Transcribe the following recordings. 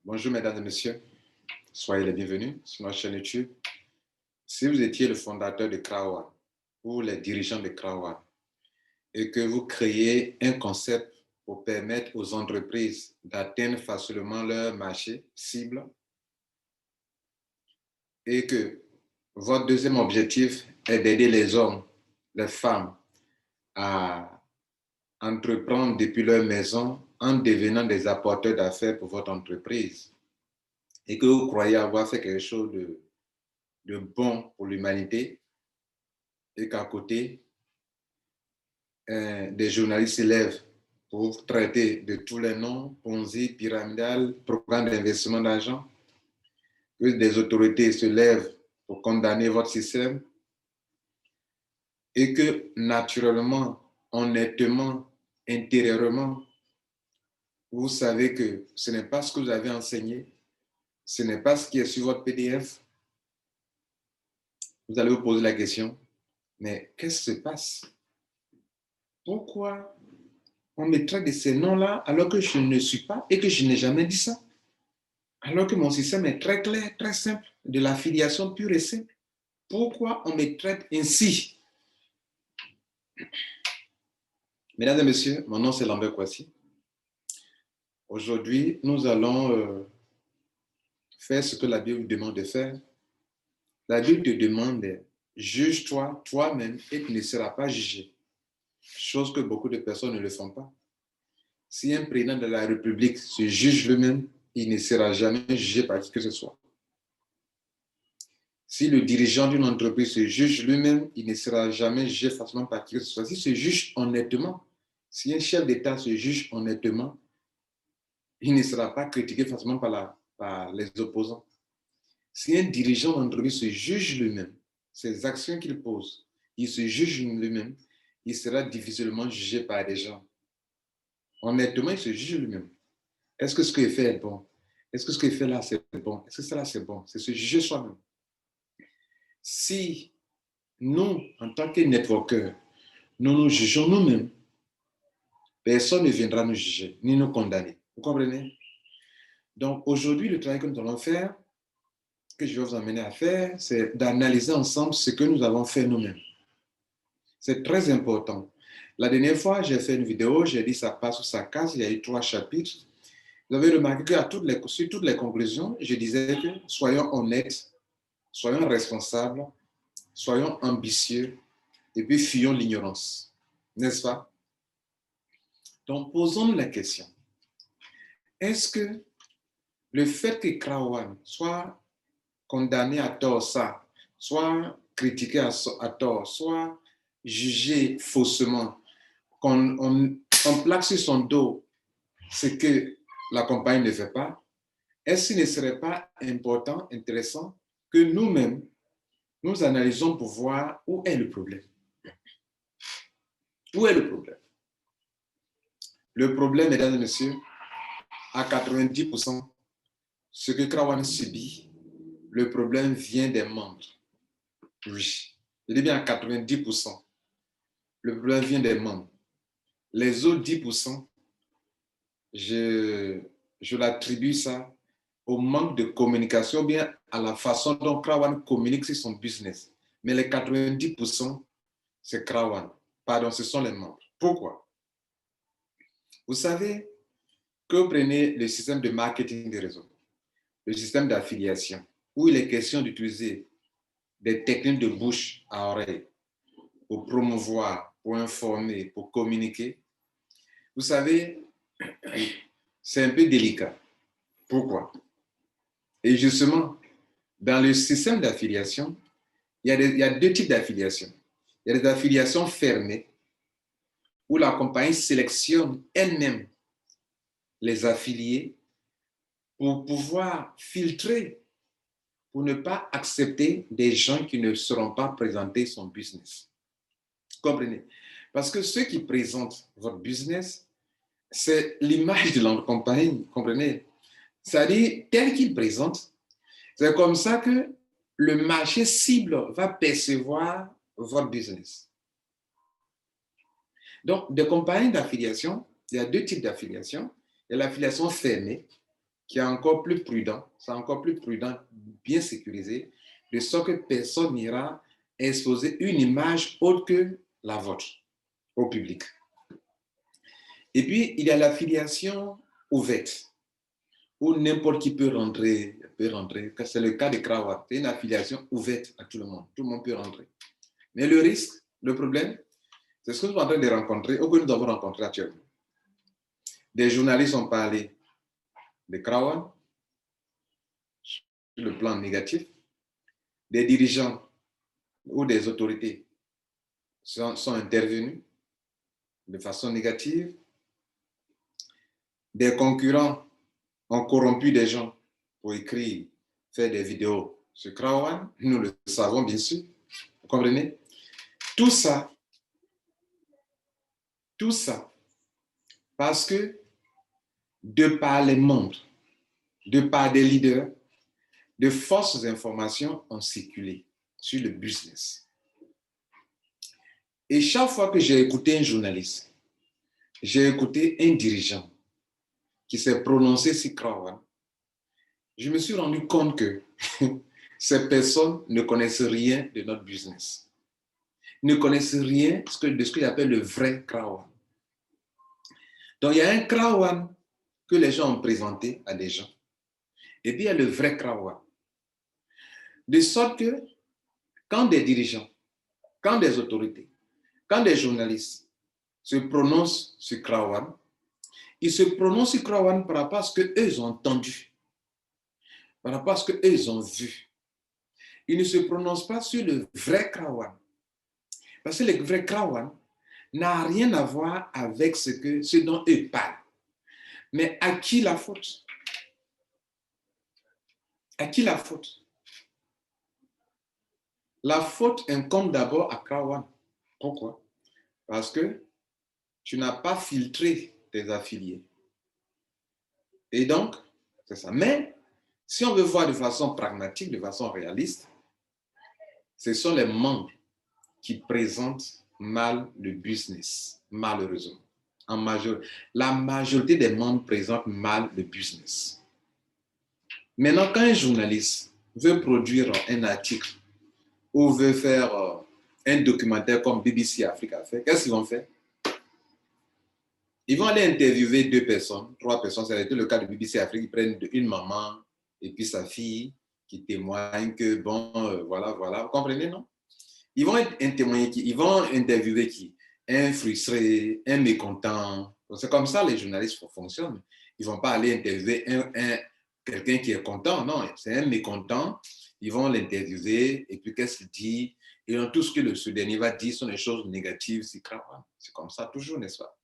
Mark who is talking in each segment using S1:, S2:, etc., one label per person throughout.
S1: Bonjour mesdames et messieurs, soyez les bienvenus sur notre chaîne YouTube. Si vous étiez le fondateur de Crowd ou les dirigeants de Crowd et que vous créez un concept pour permettre aux entreprises d'atteindre facilement leur marché cible et que votre deuxième objectif est d'aider les hommes, les femmes à entreprendre depuis leur maison en devenant des apporteurs d'affaires pour votre entreprise et que vous croyez avoir fait quelque chose de bon pour l'humanité et qu'à côté, des journalistes se lèvent pour traiter de tous les noms, Ponzi, pyramidal, programme d'investissement d'argent, que des autorités se lèvent pour condamner votre système et que naturellement, honnêtement, intérieurement, vous savez que ce n'est pas ce que vous avez enseigné, ce n'est pas ce qui est sur votre PDF. Vous allez vous poser la question, mais qu'est-ce qui se passe? Pourquoi on me traite de ces noms-là alors que je ne suis pas et que je n'ai jamais dit ça? Alors que mon système est très clair, très simple, de l'affiliation pure et simple. Pourquoi on me traite ainsi? Mesdames et messieurs, mon nom c'est Lambert Kouassi. Aujourd'hui, nous allons faire ce que la Bible demande de faire. La Bible te demande, juge-toi toi-même et tu ne seras pas jugé. Chose que beaucoup de personnes ne le font pas. Si un président de la République se juge lui-même, il ne sera jamais jugé par qui que ce soit. Si le dirigeant d'une entreprise se juge lui-même, il ne sera jamais jugé facilement par qui que ce soit. S'il se juge honnêtement, si un chef d'État se juge honnêtement, il ne sera pas critiqué facilement par les opposants. Si un dirigeant d'entreprise se juge lui-même, ses actions qu'il pose, il se juge lui-même, il sera difficilement jugé par des gens. Honnêtement, il se juge lui-même. Est-ce que ce qu'il fait est bon? Est-ce que ce qu'il fait là, c'est bon? Est-ce que cela, c'est bon? C'est se juger soi-même. Si nous, en tant que networkers, nous nous jugeons nous-mêmes, personne ne viendra nous juger, ni nous condamner. Vous comprenez? Donc, aujourd'hui, le travail que nous allons faire, que je vais vous emmener à faire, c'est d'analyser ensemble ce que nous avons fait nous-mêmes. C'est très important. La dernière fois, j'ai fait une vidéo, j'ai dit ça passe ou ça casse, il y a eu 3 chapitres. Vous avez remarqué qu'à sur toutes les conclusions, je disais que soyons honnêtes, soyons responsables, soyons ambitieux et puis fuyons l'ignorance. N'est-ce pas? Donc, posons-nous la question. Est-ce que le fait que Crowd soit condamné à tort ça, soit critiqué à tort, soit jugé faussement, qu'on plaque sur son dos ce que la compagnie ne fait pas, est-ce qu'il ne serait pas important, intéressant que nous-mêmes, nous analysons pour voir où est le problème? Où est le problème? Le problème, mesdames et messieurs, à 90%, ce que Crowd subit, le problème vient des membres. Oui, je dis bien à 90%. Le problème vient des membres. Les autres 10%, je l'attribue ça au manque de communication, ou bien à la façon dont Crowd communique sur son business. Mais les 90%, c'est Crowd. Pardon, ce sont les membres. Pourquoi? Vous savez que vous prenez le système de marketing des réseaux, le système d'affiliation, où il est question d'utiliser des techniques de bouche à oreille pour promouvoir, pour informer, pour communiquer. Vous savez, c'est un peu délicat. Pourquoi? Et justement, dans le système d'affiliation, il y a 2 types d'affiliation. Il y a des affiliations fermées, où la compagnie sélectionne elle-même les affiliés pour pouvoir filtrer, pour ne pas accepter des gens qui ne seront pas présentés son business. Comprenez? Parce que ceux qui présentent votre business, c'est l'image de la compagnie, comprenez? C'est-à-dire, tel qu'il présente, c'est comme ça que le marché cible va percevoir votre business. Donc, des compagnies d'affiliation, il y a 2 types d'affiliation. Il y a l'affiliation fermée, qui est encore plus prudent, c'est encore plus prudent, bien sécurisé, de sorte que personne n'ira exposer une image autre que la vôtre au public. Et puis, il y a l'affiliation ouverte, où n'importe qui peut rentrer. C'est le cas de Crowd. C'est une affiliation ouverte à tout le monde peut rentrer. Mais le risque, le problème, c'est ce que nous sommes en train de rencontrer, ou que nous avons rencontré actuellement. Des journalistes ont parlé de Crowd sur le plan négatif. Des dirigeants ou des autorités sont intervenus de façon négative. Des concurrents ont corrompu des gens pour écrire, faire des vidéos sur Crowd. Nous le savons bien sûr. Vous comprenez? Tout ça, parce que de par les membres, de par des leaders, de fausses informations ont circulé sur le business. Et chaque fois que j'ai écouté un journaliste, j'ai écouté un dirigeant qui s'est prononcé sur Crowd, je me suis rendu compte que ces personnes ne connaissent rien de notre business, ne connaissent rien de ce que j'appelle le vrai Crowd. Donc, il y a un Crowd que les gens ont présenté à des gens, et puis il y a le vrai Crowd. De sorte que quand des dirigeants, quand des autorités, quand des journalistes se prononcent sur Crowd, ils se prononcent sur Crowd par rapport à ce qu'eux ont entendu, par rapport à ce qu'eux ont vu. Ils ne se prononcent pas sur le vrai Crowd. Parce que le vrai Crowd n'a rien à voir avec ce dont eux parlent. Mais à qui la faute? À qui la faute? La faute incombe d'abord à Crowd. Pourquoi? Parce que tu n'as pas filtré tes affiliés. Et donc, c'est ça. Mais si on veut voir de façon pragmatique, de façon réaliste, ce sont les membres qui présentent mal le business, malheureusement. La majorité des membres présentent mal le business. Maintenant, quand un journaliste veut produire un article ou veut faire un documentaire comme BBC Afrique a fait, qu'est-ce qu'ils vont faire? Ils vont aller interviewer 2 personnes, 3 personnes. Ça a été le cas de BBC Afrique. Ils prennent une maman et puis sa fille qui témoignent que, bon, voilà. Vous comprenez, non? Ils vont ils vont interviewer qui? Un frustré, un mécontent. C'est comme ça les journalistes fonctionnent. Ils ne vont pas aller interviewer quelqu'un qui est content. Non, c'est un mécontent. Ils vont l'interviewer et puis qu'est-ce qu'il dit? Et donc, tout ce que ce dernier va dire sont des choses négatives. C'est comme ça toujours, n'est-ce pas?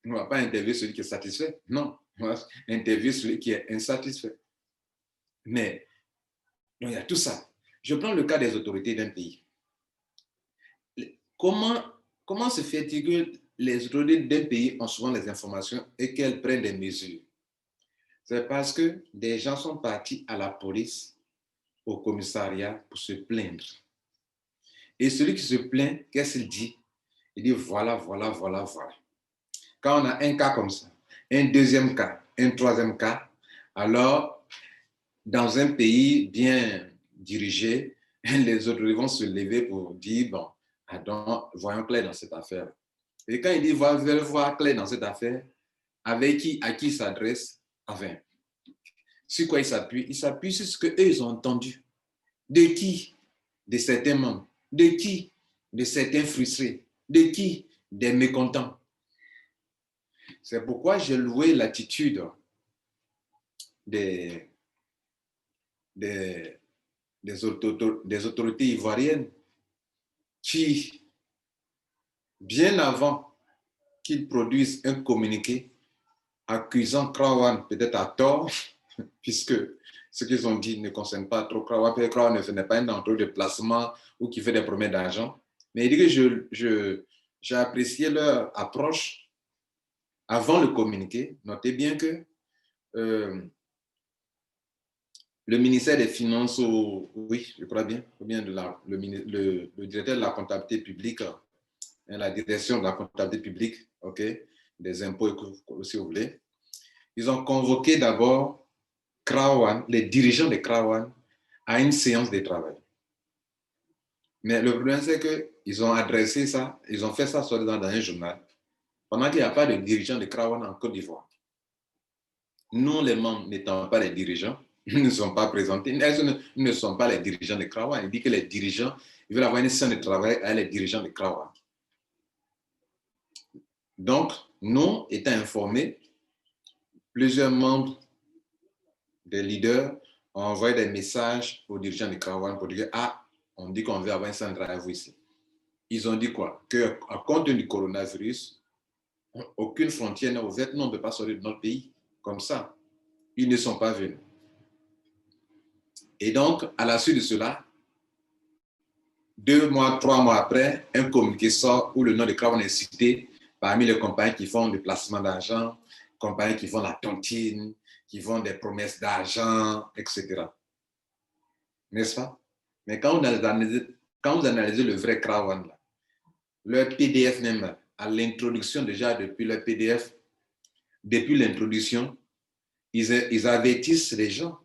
S1: On ne va pas interviewer celui qui est satisfait. Non, on va interviewer celui qui est insatisfait. Mais donc, il y a tout ça. Je prends le cas des autorités d'un pays. Comment se fait-il que les autorités d'un pays ont souvent les informations et qu'elles prennent des mesures? C'est parce que des gens sont partis à la police, au commissariat pour se plaindre. Et celui qui se plaint, qu'est-ce qu'il dit? Il dit voilà. Quand on a un cas comme ça, un deuxième cas, un troisième cas, alors, dans un pays bien dirigé, les autres vont se lever pour dire, bon, voyons clair dans cette affaire. Et quand il dit voir clair dans cette affaire, à qui il s'adresse? Enfin, sur quoi il s'appuie? Il s'appuie sur ce qu'eux, ils ont entendu. De qui? De certains membres. De qui? De certains frustrés. De qui? Des mécontents. C'est pourquoi j'ai loué l'attitude des autorités ivoiriennes qui, bien avant qu'ils produisent un communiqué accusant Crowd peut-être à tort, puisque ce qu'ils ont dit ne concerne pas trop Crowd, parce que Crowd ne fait pas un entrée de placement ou qui fait des promesses d'argent. Mais il dit que j'ai apprécié leur approche avant le communiqué. Notez bien que le ministère des Finances, oui, je crois bien, ou bien le directeur de la comptabilité publique, la direction de la comptabilité publique, ok, des impôts, si vous voulez, ils ont convoqué d'abord Krawan, les dirigeants de Krawan, à une séance de travail. Mais le problème, c'est qu'ils ont adressé ça, ils ont fait ça soi-disant dans un journal, pendant qu'il n'y a pas de dirigeants de Krawan en Côte d'Ivoire. Nous, les membres n'étant pas les dirigeants, ils ne sont pas présentés. Ils ne sont pas les dirigeants de Krawan. Il dit que les dirigeants, ils veulent avoir une séance de travail avec les dirigeants de Krawan. Donc, nous, étant informés, plusieurs membres des leaders ont envoyé des messages aux dirigeants de Krawan pour dire ah, on dit qu'on veut avoir un centre à vous ici. Ils ont dit quoi? Qu'à cause du coronavirus, aucune frontière n'est ouverte, nous, on ne peut pas sortir de notre pays comme ça. Ils ne sont pas venus. Et donc, à la suite de cela, 2 mois, 3 mois après, un communiqué sort où le nom de Krawan est cité parmi les compagnies qui font du placement d'argent, compagnies qui font la tontine, qui font des promesses d'argent, etc. N'est-ce pas? Mais quand vous analysez le vrai Krawan, là, leur PDF même, à l'introduction déjà, depuis le PDF, depuis l'introduction, ils avertissent les gens.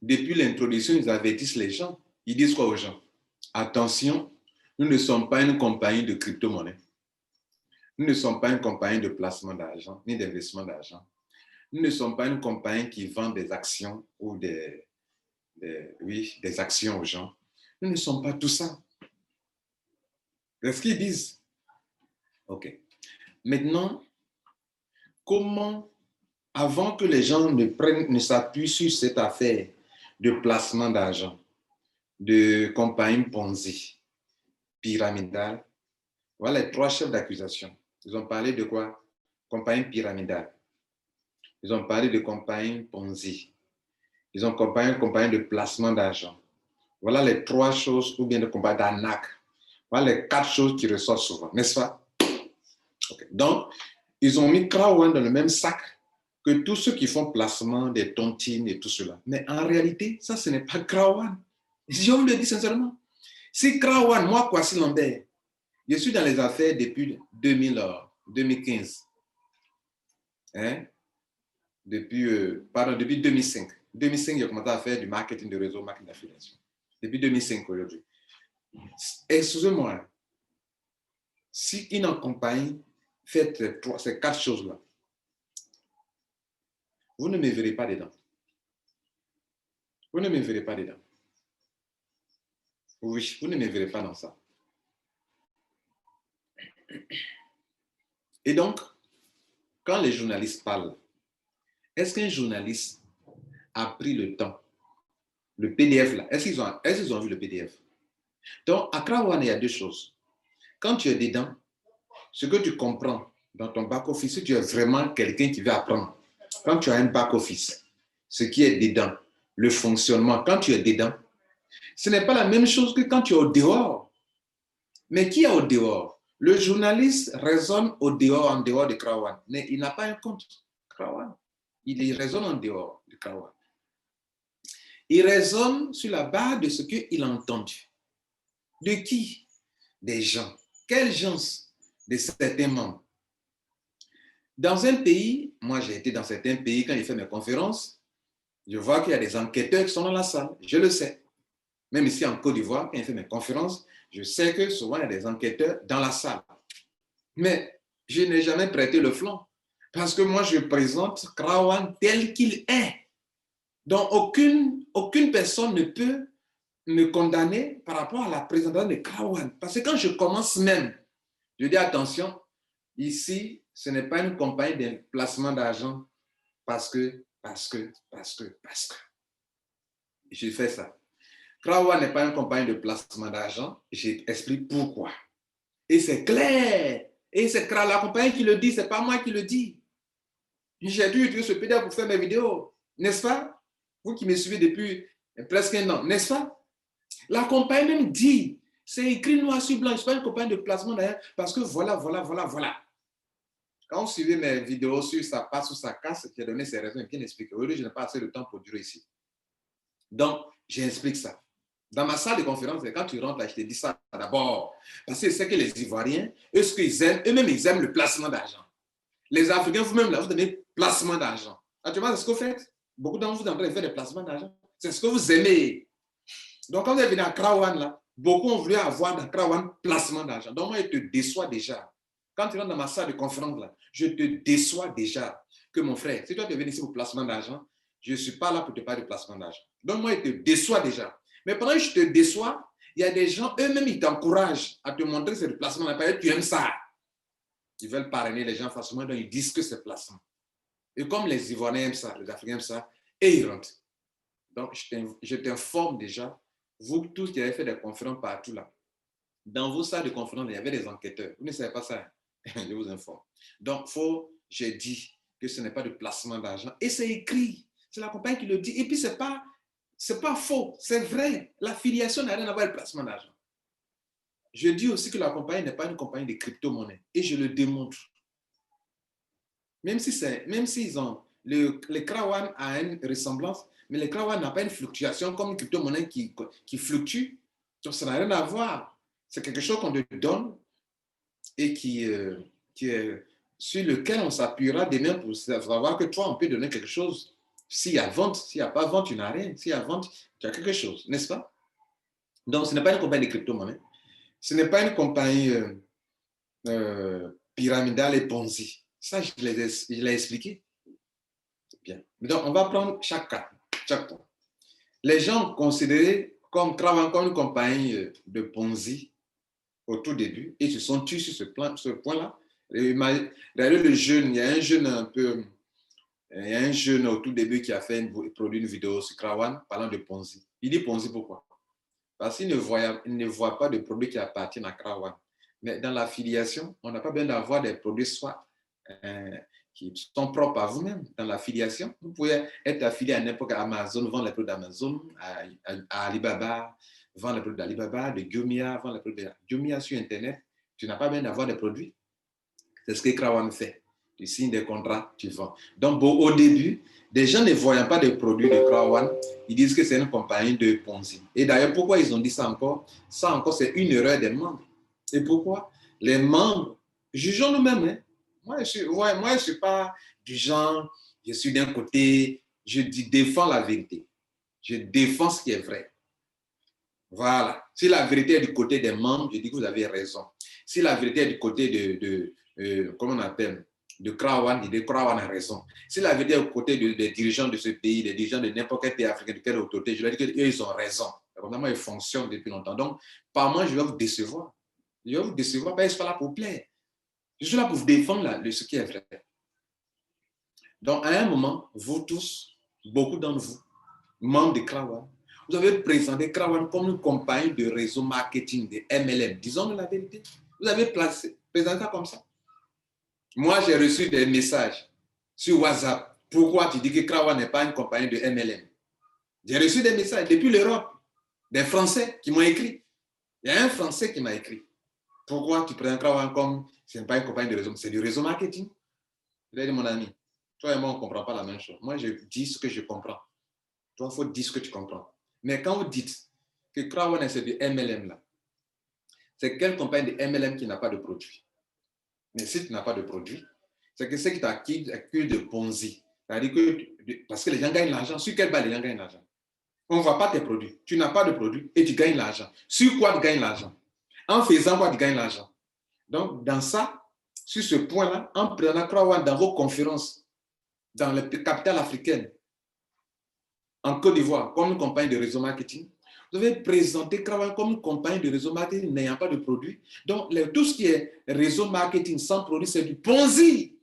S1: Depuis l'introduction, ils avertissent les gens. Ils disent quoi aux gens? Attention, nous ne sommes pas une compagnie de crypto-monnaie. Nous ne sommes pas une compagnie de placement d'argent, ni d'investissement d'argent. Nous ne sommes pas une compagnie qui vend des actions ou des actions aux gens. Nous ne sommes pas tout ça. C'est ce qu'ils disent. OK. Maintenant, comment, avant que les gens ne s'appuient sur cette affaire de placement d'argent, de compagnie Ponzi, pyramidale, voilà les 3 chefs d'accusation. Ils ont parlé de quoi? Compagnie pyramidale. Ils ont parlé de compagnie Ponzi. Ils ont parlé de compagnie de placement d'argent. Voilà les 3 choses, ou bien de compagnie d'arnaque. Voilà les 4 choses qui ressortent souvent, n'est-ce pas? Okay. Donc, ils ont mis Krawan dans le même sac que tous ceux qui font placement des tontines et tout cela. Mais en réalité, ça, ce n'est pas Krawan. Je vous le dis sincèrement. Si Krawan, moi, Kwasi Lambert, je suis dans les affaires depuis 2015. Hein? Depuis 2005. 2005, j'ai commencé à faire du marketing de réseau, marketing d'affiliation. Depuis 2005 aujourd'hui. Excusez-moi, si une compagnie fait ces 4 choses-là, vous ne me verrez pas dedans. Vous ne me verrez pas dedans. Oui, vous ne me verrez pas dans ça. Et donc, quand les journalistes parlent, est-ce qu'un journaliste a pris le temps, le PDF là, est-ce qu'ils ont vu le PDF? Donc, à Krawan, il y a 2 choses. Quand tu es dedans, ce que tu comprends dans ton back-office, si tu es vraiment quelqu'un qui veut apprendre, quand tu as un back-office, ce qui est dedans, le fonctionnement, quand tu es dedans, ce n'est pas la même chose que quand tu es au dehors. Mais qui est au dehors? Le journaliste raisonne au dehors, en dehors de Krawan, mais il n'a pas un compte Krawan. Il raisonne en dehors de Krawan. Il raisonne sur la base de ce qu'il a entendu. De qui? Des gens. Quels gens? De certains membres. Dans un pays, moi j'ai été dans certains pays quand j'ai fait mes conférences, je vois qu'il y a des enquêteurs qui sont dans la salle, je le sais. Même ici en Côte d'Ivoire, quand j'ai fait mes conférences, je sais que souvent il y a des enquêteurs dans la salle. Mais je n'ai jamais prêté le flanc parce que moi je présente Krawan tel qu'il est. Donc aucune personne ne peut me condamner par rapport à la présentation de Krawan. Parce que quand je commence même, je dis attention, ici, ce n'est pas une compagnie de placement d'argent parce que. Je fais ça. Krawan n'est pas une compagnie de placement d'argent. J'explique pourquoi. Et c'est clair. Et c'est la compagnie qui le dit, ce n'est pas moi qui le dis. J'ai dû utiliser ce PDF pour faire mes vidéos, n'est-ce pas? Vous qui me suivez depuis presque 1 an, n'est-ce pas? La compagnie même dit, c'est écrit noir sur blanc, je ne suis pas une compagnie de placement d'argent parce que voilà. Quand vous suivez mes vidéos sur ça passe ou ça casse, j'ai donné ces raisons et bien expliqué. Aujourd'hui, je n'ai pas assez de temps pour durer ici. Donc, j'explique ça. Dans ma salle de conférence, quand tu rentres là, je te dis ça d'abord. Parce que c'est que les Ivoiriens, eux, ce qu'ils aiment, eux-mêmes, ils aiment le placement d'argent. Les Africains, vous-même, là, vous donnez placement d'argent. Actuellement, c'est ce que vous faites. Beaucoup d'entre vous, vous êtes en train de faire des placements d'argent. C'est ce que vous aimez. Donc, quand vous êtes venu à Krawan, là, beaucoup ont voulu avoir dans Krawan placement d'argent. Donc, moi, je te déçois déjà. Quand tu rentres dans ma salle de conférence, là, je te déçois déjà que mon frère, si toi tu es venu ici pour placement d'argent, je ne suis pas là pour te parler de placement d'argent. Donc, moi, je te déçois déjà. Mais pendant que je te déçois, il y a des gens, eux-mêmes, ils t'encouragent à te montrer ce placement d'argent. Tu aimes ça. Ils veulent parrainer les gens facilement, donc ils disent que c'est placement. Et comme les Ivoiriens aiment ça, les Africains aiment ça, et ils rentrent. Donc, je t'informe déjà, vous tous qui avez fait des conférences partout là, dans vos salles de conférence, il y avait des enquêteurs. Vous ne savez pas ça, je vous informe. Donc, j'ai dit que ce n'est pas de placement d'argent. Et c'est écrit, c'est la compagnie qui le dit. Et puis, ce n'est pas faux, c'est vrai. L'affiliation n'a rien à voir avec le placement d'argent. Je dis aussi que la compagnie n'est pas une compagnie de crypto-monnaies. Et je le démontre. Même s'ils ont, le Krawan a une ressemblance, mais le Krawan n'a pas une fluctuation comme une crypto-monnaie qui fluctue. Donc, ça n'a rien à voir. C'est quelque chose qu'on te donne et qui est sur lequel on s'appuiera demain pour savoir que toi, on peut donner quelque chose. S'il y a vente, s'il n'y a pas vente, tu n'as rien. S'il y a vente, tu as quelque chose, n'est-ce pas? Donc, ce n'est pas une compagnie de crypto-monnaie. Ce n'est pas une compagnie pyramidale et Ponzi. Ça, je l'ai expliqué. Bien. Donc, on va prendre chaque cas, chaque point. Les gens considérés comme travaillant comme une compagnie de Ponzi au tout début et se sont tués sur ce point-là. D'ailleurs, le jeune, il y a un jeune au tout début qui a produit une vidéo sur Krawan parlant de Ponzi. Il dit Ponzi pourquoi? Parce qu'il ne voit pas de produits qui appartiennent à Krawan. Mais dans l'affiliation, on n'a pas besoin d'avoir des produits soit qui sont propres à vous-même. Dans l'affiliation, vous pouvez être affilié à n'importe quel Amazon, vendre les produits d'Amazon, à Alibaba, vendre les produits d'Alibaba, de Jumia, vendre les produits de Jumia sur Internet. Tu n'as pas besoin d'avoir des produits. C'est ce que Krawan fait. Tu signes des contrats, tu vends. Donc, au début, des gens ne voyant pas de produits de Krawan, ils disent que c'est une compagnie de Ponzi. Et d'ailleurs, pourquoi ils ont dit ça encore? Ça encore, c'est une erreur des membres. Et pourquoi? Les membres, jugeons nous-mêmes. Hein? Moi, je ne suis pas du genre, je suis d'un côté, je défends la vérité. Je défends ce qui est vrai. Voilà. Si la vérité est du côté des membres, je dis que vous avez raison. Si la vérité est du côté comment on appelle, de Krawan, je dis que Krawan a raison. Si la vérité est du côté des dirigeants de ce pays, des dirigeants de n'importe quel pays africain, de quelle autorité, je leur dis qu'eux, ils ont raison. Vraiment, ils fonctionnent depuis longtemps. Donc, par moi, je vais vous décevoir. Je vais vous décevoir parce que je suis là pour plaire. Je suis là pour vous défendre ce qui est vrai. Donc, à un moment, vous tous, beaucoup d'entre vous, membres de Krawan, vous avez présenté Krawan comme une compagnie de réseau marketing, de MLM. Disons la vérité. Vous avez présenté ça comme ça. Moi, j'ai reçu des messages sur WhatsApp. Pourquoi tu dis que Krawan n'est pas une compagnie de MLM? J'ai reçu des messages depuis l'Europe, des Français qui m'ont écrit. Il y a un Français qui m'a écrit. Pourquoi tu présentes Krawan comme ce n'est pas une compagnie de réseau, c'est du réseau marketing? Je lui ai dit, mon ami, toi et moi, on ne comprend pas la même chose. Moi, je dis ce que je comprends. Toi, il faut dire ce que tu comprends. Mais quand vous dites que Krawan c'est du MLM, là, c'est quelle compagnie de MLM qui n'a pas de produit? Mais si tu n'as pas de produit, c'est que ceux qui t'accusent de Ponzi. C'est-à-dire que, parce que les gens gagnent l'argent. Sur quelle base les gens gagnent l'argent? On ne voit pas tes produits. Tu n'as pas de produit et tu gagnes l'argent. Sur quoi tu gagnes l'argent? En faisant quoi tu gagnes l'argent? Donc, dans ça, sur ce point-là, en prenant Krawan dans vos conférences, dans les capitales africaines, en Côte d'Ivoire, comme une compagnie de réseau marketing, vous avez présenté Krawan comme une compagnie de réseau marketing n'ayant pas de produit. Donc, tout ce qui est réseau marketing sans produit, c'est du Ponzi.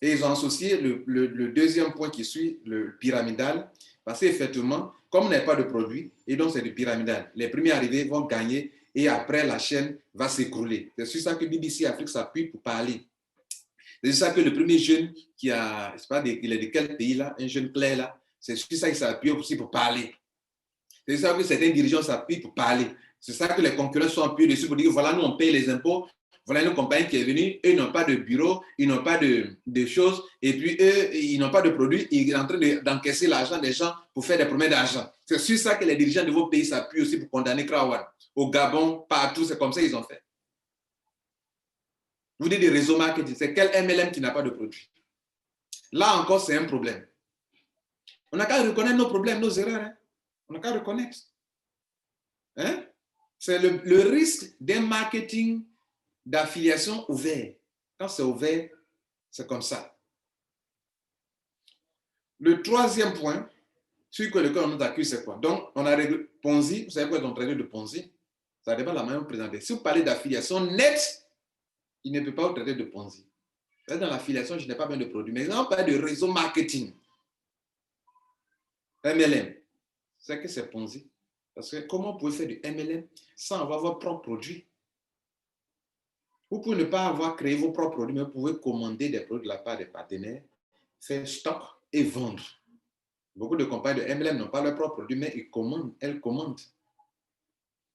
S1: Et ils ont associé le deuxième point qui suit, le pyramidal, parce qu'effectivement, comme il n'y a pas de produit, et donc c'est du pyramidal. Les premiers arrivés vont gagner et après la chaîne va s'écrouler. C'est sur ça que BBC Afrique s'appuie pour parler. C'est ça que le premier jeune qui a, je sais pas, il est de quel pays là, un jeune clair là, c'est sur ça qu'il s'appuie aussi pour parler. C'est ça que certains dirigeants s'appuient pour parler. C'est ça que les concurrents sont appuyés dessus pour dire que voilà, nous on paye les impôts, voilà une compagnie qui est venue, eux ils n'ont pas de bureau, ils n'ont pas de choses, et puis eux, ils n'ont pas de produits, ils sont en train d'encaisser l'argent des gens pour faire des promesses d'argent. C'est sur ça que les dirigeants de vos pays s'appuient aussi pour condamner Krawan. Au Gabon, partout, c'est comme ça qu'ils ont fait. Vous dites des réseaux marketing, c'est quel MLM qui n'a pas de produit? Là encore, c'est un problème. On n'a qu'à reconnaître nos problèmes, nos erreurs. Hein? On n'a qu'à reconnaître. Hein? C'est le risque d'un marketing d'affiliation ouvert. Quand c'est ouvert, c'est comme ça. Le troisième point, sur lequel on nous accuse, c'est quoi? Donc, on a réglé Ponzi. Vous savez quoi est traité de Ponzi? Ça dépend de la manière de présenter. Si vous parlez d'affiliation nette, il ne peut pas vous traiter de Ponzi. Dans l'affiliation, je n'ai pas besoin de produit. Mais quand on parle de réseau marketing, MLM, c'est que c'est Ponzi. Parce que comment vous pouvez faire du MLM sans avoir votre propre produit? Vous pouvez ne pas avoir créé vos propres produits, mais vous pouvez commander des produits de la part des partenaires, faire stock et vendre. Beaucoup de compagnies de MLM n'ont pas leurs propres produits, mais elles commandent.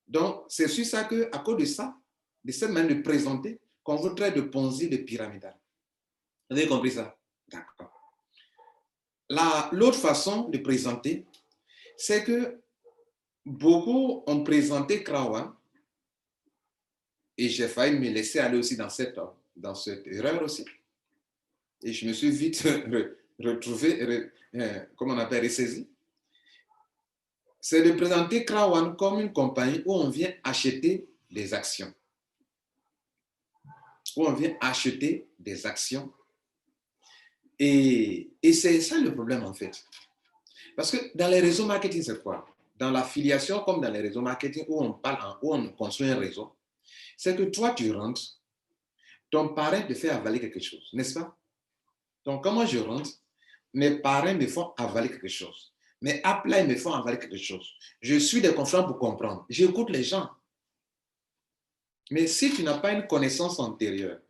S1: Donc, c'est sur ça qu'à cause de ça, de cette manière de présenter, qu'on vous traite de Ponzi, de pyramidal. Vous avez compris ça? D'accord. L'autre façon de présenter, c'est que beaucoup ont présenté Krawan, et j'ai failli me laisser aller aussi dans cette erreur aussi. Et je me suis vite retrouvé, comment on appelle, ressaisi. C'est de présenter Krawan comme une compagnie où on vient acheter des actions. Où on vient acheter des actions. Et c'est ça le problème en fait. Parce que dans les réseaux marketing, c'est quoi? Dans l'affiliation comme dans les réseaux marketing où on parle, où on construit un réseau, c'est que toi, tu rentres, ton parrain te fait avaler quelque chose, n'est-ce pas? Donc, quand moi je rentre, mes parrains me font avaler quelque chose. Mes uplines me font avaler quelque chose. Je suis des conférences pour comprendre. J'écoute les gens. Mais si tu n'as pas une connaissance antérieure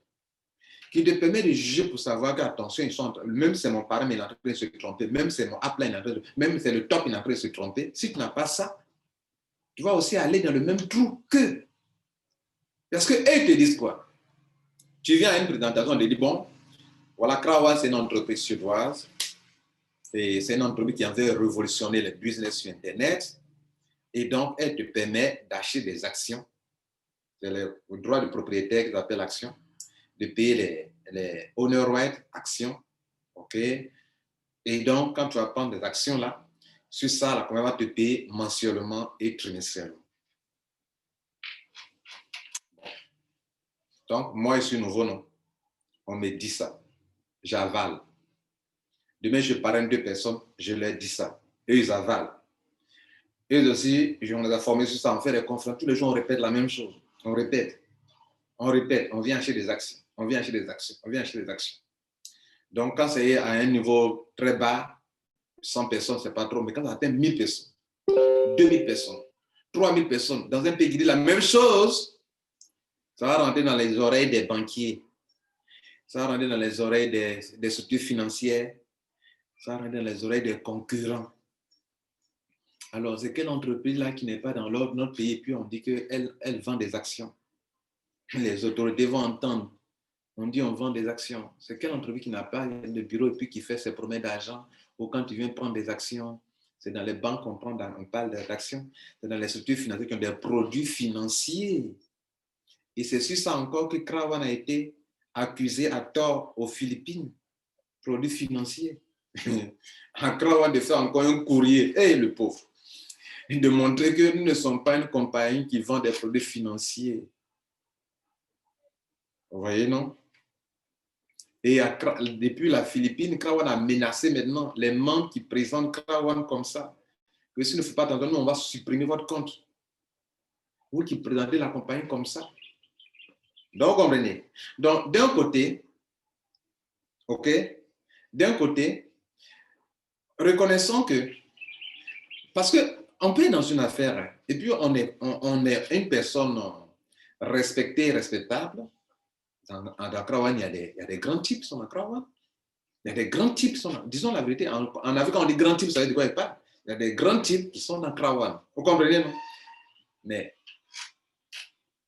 S1: qui te permet de juger pour savoir qu'attention, même c'est mon parrain, mais il est en train de se tromper, même c'est mon upline, même c'est le top, il est en train de se tromper. Si tu n'as pas ça, tu vas aussi aller dans le même trou qu'eux. Parce qu'eux, ils te disent quoi? Tu viens à une présentation, on te dit, bon, voilà, Krawan, c'est une entreprise suédoise. C'est une entreprise qui a envie de révolutionner le business sur Internet. Et donc, elle te permet d'acheter des actions. C'est le droit de propriétaire qu'ils appellent action, de payer les owner rights actions. OK? Et donc, quand tu vas prendre des actions là, sur ça, la compagnie va te payer mensuellement et trimestriellement. Donc, moi, je suis nouveau, non? On me dit ça. J'avale. Demain, je parraine 2 personnes, je leur dis ça. Eux, ils avalent. Eux aussi, on les a formés sur ça. On fait des conférences. Tous les jours, on répète la même chose. On répète. On vient acheter des actions. On vient acheter des actions. On vient acheter des actions. Donc, quand c'est à un niveau très bas, 100 personnes, c'est pas trop. Mais quand ça atteint 1000 personnes, 2000 personnes, 3000 personnes, dans un pays qui dit la même chose, ça va rentrer dans les oreilles des banquiers. Ça va rentrer dans les oreilles des structures financières. Ça va rentrer dans les oreilles des concurrents. Alors, c'est quelle entreprise là qui n'est pas dans l'ordre de notre pays et puis on dit qu'elle vend des actions. Les autorités vont entendre. On dit on vend des actions. C'est quelle entreprise qui n'a pas de bureau et puis qui fait ses promesses d'argent ou quand tu viens prendre des actions, c'est dans les banques qu'on parle d'actions. C'est dans les structures financières qui ont des produits financiers. Et c'est sur ça encore que Krawan a été accusé à tort aux Philippines. Produits financiers. À Krawan de faire encore un courrier. Hey, le pauvre. De montrer que nous ne sommes pas une compagnie qui vend des produits financiers. Vous voyez, non? Et depuis la Philippine, Krawan a menacé maintenant les membres qui présentent Krawan comme ça. Que s'il ne faut pas attention, nous, on va supprimer votre compte. Vous qui présentez la compagnie comme ça. Donc, vous comprenez? Donc, d'un côté, OK? D'un côté, reconnaissons que, parce qu'on peut être dans une affaire, et puis on est une personne respectée, respectable. Dans Krawan, il y a des grands types qui sont dans Krawan. Il y a des grands types qui sont dans, disons la vérité, en Afrique, quand on dit grands types, ça veut dire quoi? Il y a des grands types qui sont dans Krawan. Vous comprenez, non? Mais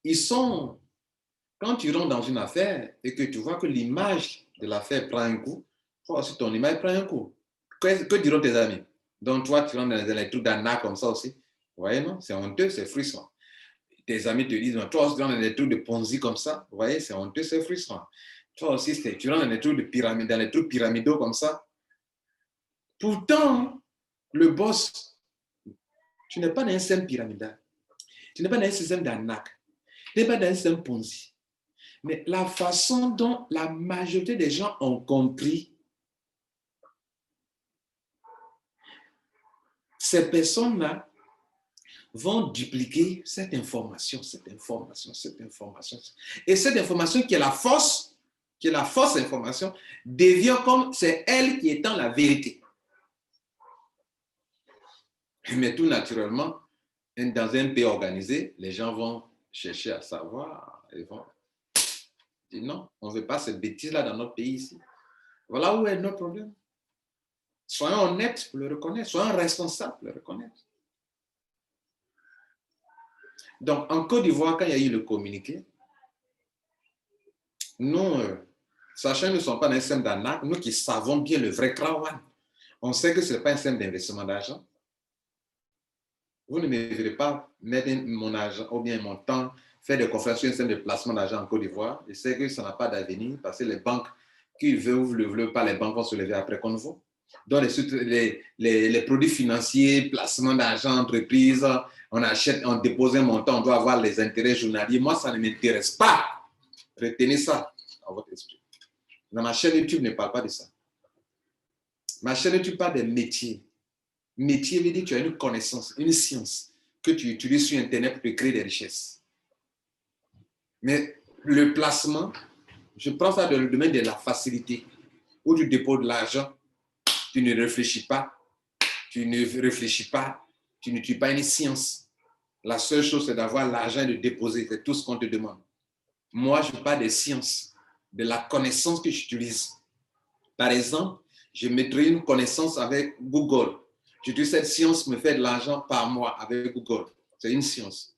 S1: ils sont, quand tu rentres dans une affaire et que tu vois que l'image de l'affaire prend un coup, toi aussi ton image prend un coup. Que diront tes amis? Donc toi, tu rentres dans les trucs d'Anna comme ça aussi. Vous voyez, non? C'est honteux, c'est frustrant. tes amis te disent, toi aussi, tu rentres dans des trucs de Ponzi comme ça. Vous voyez, c'est honteux, c'est frustrant. Toi aussi, tu rentres dans des trucs de pyramide, dans les trucs pyramidaux comme ça. Pourtant, le boss, tu n'es pas dans un système pyramidal. Tu n'es pas dans un système d'arnaque. Tu n'es pas dans un système Ponzi. Mais la façon dont la majorité des gens ont compris, ces personnes-là vont dupliquer cette information. Et cette information qui est la fausse information, devient comme c'est elle qui est dans la vérité. Mais tout naturellement, dans un pays organisé, les gens vont chercher à savoir, ils vont dire non, on ne veut pas cette bêtise-là dans notre pays ici. Voilà où est notre problème. Soyons honnêtes pour le reconnaître, soyons responsables pour le reconnaître. Donc, en Côte d'Ivoire, quand il y a eu le communiqué, nous, sachant que nous ne sommes pas dans un système d'arnaque, nous qui savons bien le vrai Krawan, on sait que ce n'est pas un système d'investissement d'argent. Vous ne me verrez pas mettre mon argent ou bien mon temps, faire des conférences sur un système de placement d'argent en Côte d'Ivoire. Je sais que ça n'a pas d'avenir parce que les banques, qu'ils veulent ou ne le veulent pas, les banques vont se lever après qu'on voit. Donc, les produits financiers, placement d'argent, entreprise, on achète, on dépose un montant, on doit avoir les intérêts journaliers. Moi, ça ne m'intéresse pas. Retenez ça dans votre esprit. Dans ma chaîne YouTube, ne parle pas de ça. Ma chaîne YouTube parle des métiers. Métier veut dire que tu as une connaissance, une science que tu utilises sur Internet pour te créer des richesses. Mais le placement, je prends ça dans le domaine de la facilité, où tu déposes de l'argent, tu ne réfléchis pas, tu n'utilises pas une science. La seule chose, c'est d'avoir l'argent et de déposer, c'est tout ce qu'on te demande. Moi, je parle des sciences, de la connaissance que j'utilise. Par exemple, je mettrai une connaissance avec Google. Je dis cette science me fait de l'argent par mois avec Google. C'est une science.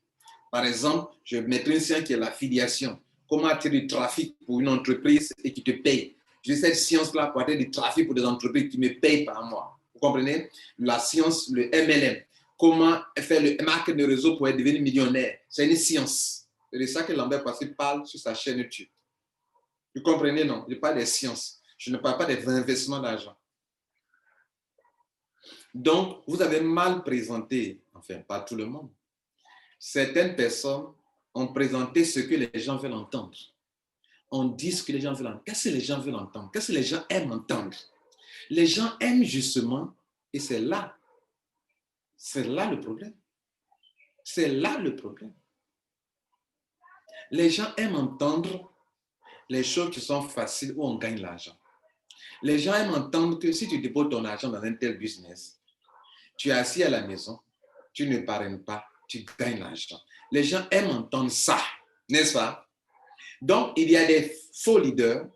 S1: Par exemple, je mettrai une science qui est l'affiliation. Comment attirer du trafic pour une entreprise et qui te paye. Je dis cette science-là pour attirer du trafic pour des entreprises qui me payent par mois. Vous comprenez? La science, le MLM. Comment faire le marketing de réseau pour devenir millionnaire. C'est une science. C'est de ça que Lambert Passy parle sur sa chaîne YouTube. Vous comprenez, non? Je parle des sciences. Je ne parle pas des investissements d'argent. Donc, vous avez mal présenté, enfin, pas tout le monde. Certaines personnes ont présenté ce que les gens veulent entendre. On dit ce que les gens veulent entendre. Qu'est-ce que les gens veulent entendre? Qu'est-ce que les gens aiment entendre? Les gens aiment justement, et c'est là le problème. C'est là le problème. Les gens aiment entendre les choses qui sont faciles où on gagne l'argent. Les gens aiment entendre que si tu déposes ton argent dans un tel business, tu es assis à la maison, tu ne parraines pas, tu gagnes l'argent. Les gens aiment entendre ça, n'est-ce pas? Donc, il y a des faux leaders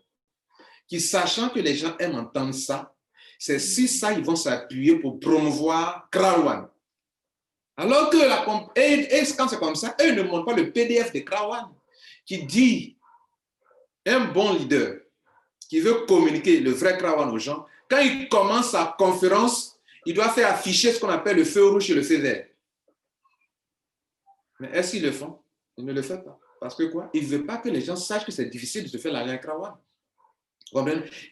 S1: qui, sachant que les gens aiment entendre ça, c'est sur ça ils vont s'appuyer pour promouvoir Krawan. Alors que quand c'est comme ça, eux ne montrent pas le PDF de Krawan qui dit un bon leader qui veut communiquer le vrai Krawan aux gens, quand il commence sa conférence, il doit faire afficher ce qu'on appelle le feu rouge et le feu vert. Mais est-ce qu'ils le font? Ils ne le font pas. Parce que quoi? Ils ne veulent pas que les gens sachent que c'est difficile de se faire l'argent avec Krawan.